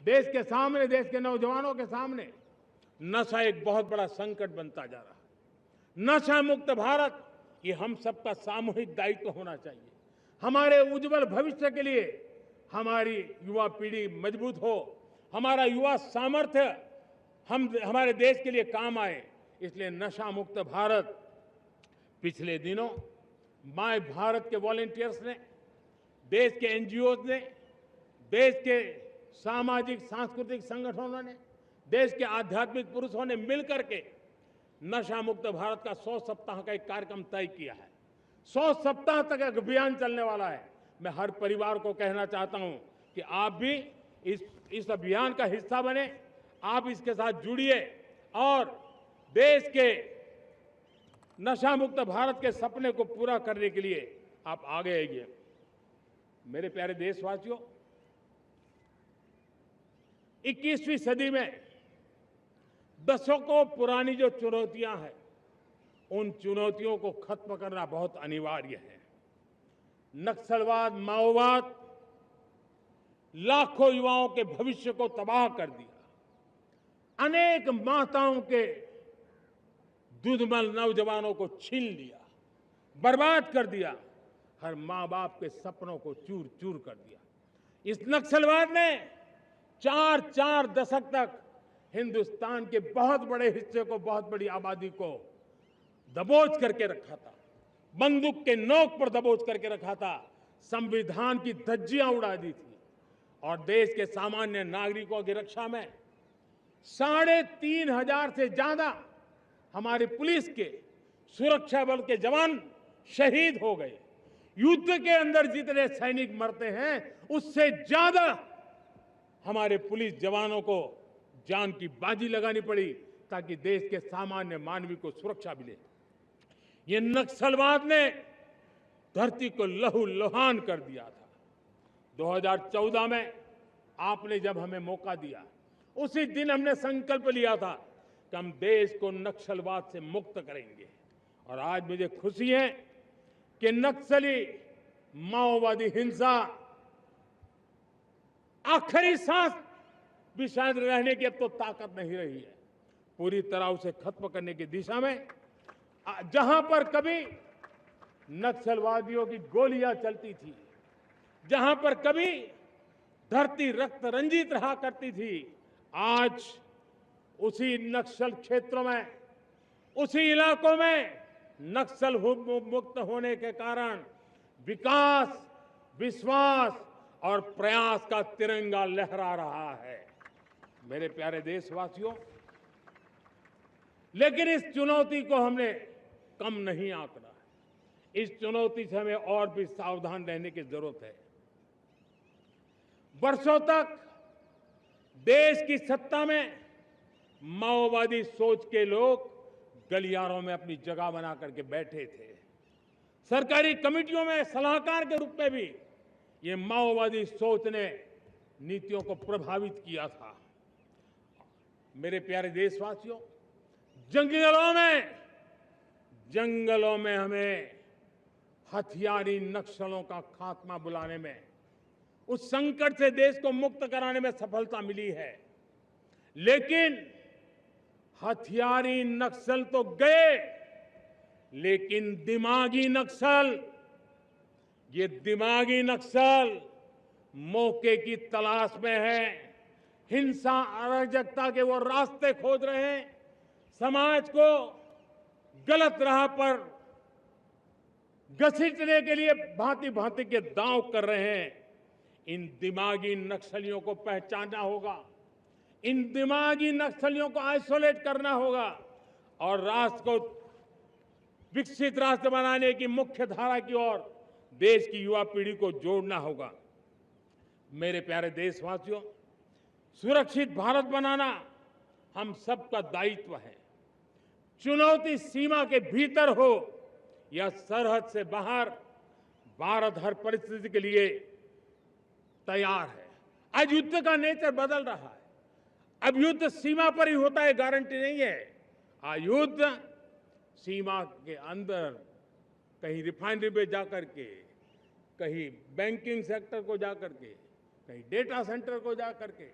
देश के सामने, देश के नौजवानों के सामने नशा एक बहुत बड़ा संकट बनता जा रहा है। नशा मुक्त भारत ये हम सबका सामूहिक दायित्व होना चाहिए। हमारे उज्जवल भविष्य के लिए हमारी युवा पीढ़ी मजबूत हो, हमारा युवा सामर्थ्य हमारे देश के लिए काम आए, इसलिए नशा मुक्त भारत। पिछले दिनों माय भारत के वॉलंटियर्स ने, देश के एनजीओ ने, देश के सामाजिक सांस्कृतिक संगठनों ने, देश के आध्यात्मिक पुरुषों ने मिलकर के नशा मुक्त भारत का 100 सप्ताह का एक कार्यक्रम तय किया है। 100 सप्ताह तक एक अभियान चलने वाला है। मैं हर परिवार को कहना चाहता हूं कि आप भी इस अभियान का हिस्सा बने, आप इसके साथ जुड़िए और देश के नशा मुक्त भारत के सपने को पूरा करने के लिए आप आगे आइए। मेरे प्यारे देशवासियों, 21वीं सदी में दशकों पुरानी जो चुनौतियां हैं, उन चुनौतियों को खत्म करना बहुत अनिवार्य है। नक्सलवाद, माओवाद लाखों युवाओं के भविष्य को तबाह कर दिया, अनेक माताओं के दुधमल नौजवानों को छीन लिया, बर्बाद कर दिया, हर मां बाप के सपनों को चूर चूर कर दिया। इस नक्सलवाद ने 4 दशक तक हिंदुस्तान के बहुत बड़े हिस्से को, बहुत बड़ी आबादी को दबोच करके रखा था, बंदूक के नोक पर दबोच करके रखा था, संविधान की धज्जियां उड़ा दी थी और देश के सामान्य नागरिकों की रक्षा में 3,500 से ज्यादा हमारे पुलिस के, सुरक्षा बल के जवान शहीद हो गए। युद्ध के अंदर जितने सैनिक मरते हैं, उससे ज्यादा हमारे पुलिस जवानों को जान की बाजी लगानी पड़ी ताकि देश के सामान्य मानवी को सुरक्षा मिले। ये नक्सलवाद ने धरती को लहूलुहान कर दिया था। 2014 में आपने जब हमें मौका दिया, उसी दिन हमने संकल्प लिया था कि हम देश को नक्सलवाद से मुक्त करेंगे। और आज मुझे खुशी है कि नक्सली माओवादी हिंसा आखिरी सांस भी शायद रहने की अब तो ताकत नहीं रही है। पूरी तरह उसे खत्म करने की दिशा में जहां पर कभी नक्सलवादियों की गोलियां चलती थी, जहां पर कभी धरती रक्त रंजित रहा करती थी, आज उसी नक्सल क्षेत्रों में, उसी इलाकों में नक्सल मुक्त होने के कारण विकास, विश्वास और प्रयास का तिरंगा लहरा रहा है। मेरे प्यारे देशवासियों, लेकिन इस चुनौती को हमने कम नहीं आंकना है। इस चुनौती से हमें और भी सावधान रहने की जरूरत है। वर्षों तक देश की सत्ता में माओवादी सोच के लोग गलियारों में अपनी जगह बना करके बैठे थे। सरकारी कमेटियों में सलाहकार के रूप में भी ये माओवादी सोच ने नीतियों को प्रभावित किया था। मेरे प्यारे देशवासियों, जंगलों में हमें हथियारी नक्सलों का खात्मा बुलाने में, उस संकट से देश को मुक्त कराने में सफलता मिली है। लेकिन हथियारी नक्सल तो गए, लेकिन दिमागी नक्सल, ये दिमागी नक्सल मौके की तलाश में है। हिंसा, अराजकता के वो रास्ते खोज रहे हैं, समाज को गलत राह पर घसीटने के लिए भांति भांति के दांव कर रहे हैं। इन दिमागी नक्सलियों को पहचानना होगा, इन दिमागी नक्सलियों को आइसोलेट करना होगा और राष्ट्र को विकसित राष्ट्र बनाने की मुख्य धारा की ओर देश की युवा पीढ़ी को जोड़ना होगा। मेरे प्यारे देशवासियों, सुरक्षित भारत बनाना हम सबका दायित्व है। चुनौती सीमा के भीतर हो या सरहद से बाहर, भारत हर परिस्थिति के लिए तैयार है। आज युद्ध का नेचर बदल रहा है। अब युद्ध सीमा पर ही होता है, गारंटी नहीं है। आज युद्ध सीमा के अंदर, कहीं रिफाइनरी पे जाकर के, कहीं बैंकिंग सेक्टर को जाकर के, कहीं डेटा सेंटर को जाकर के,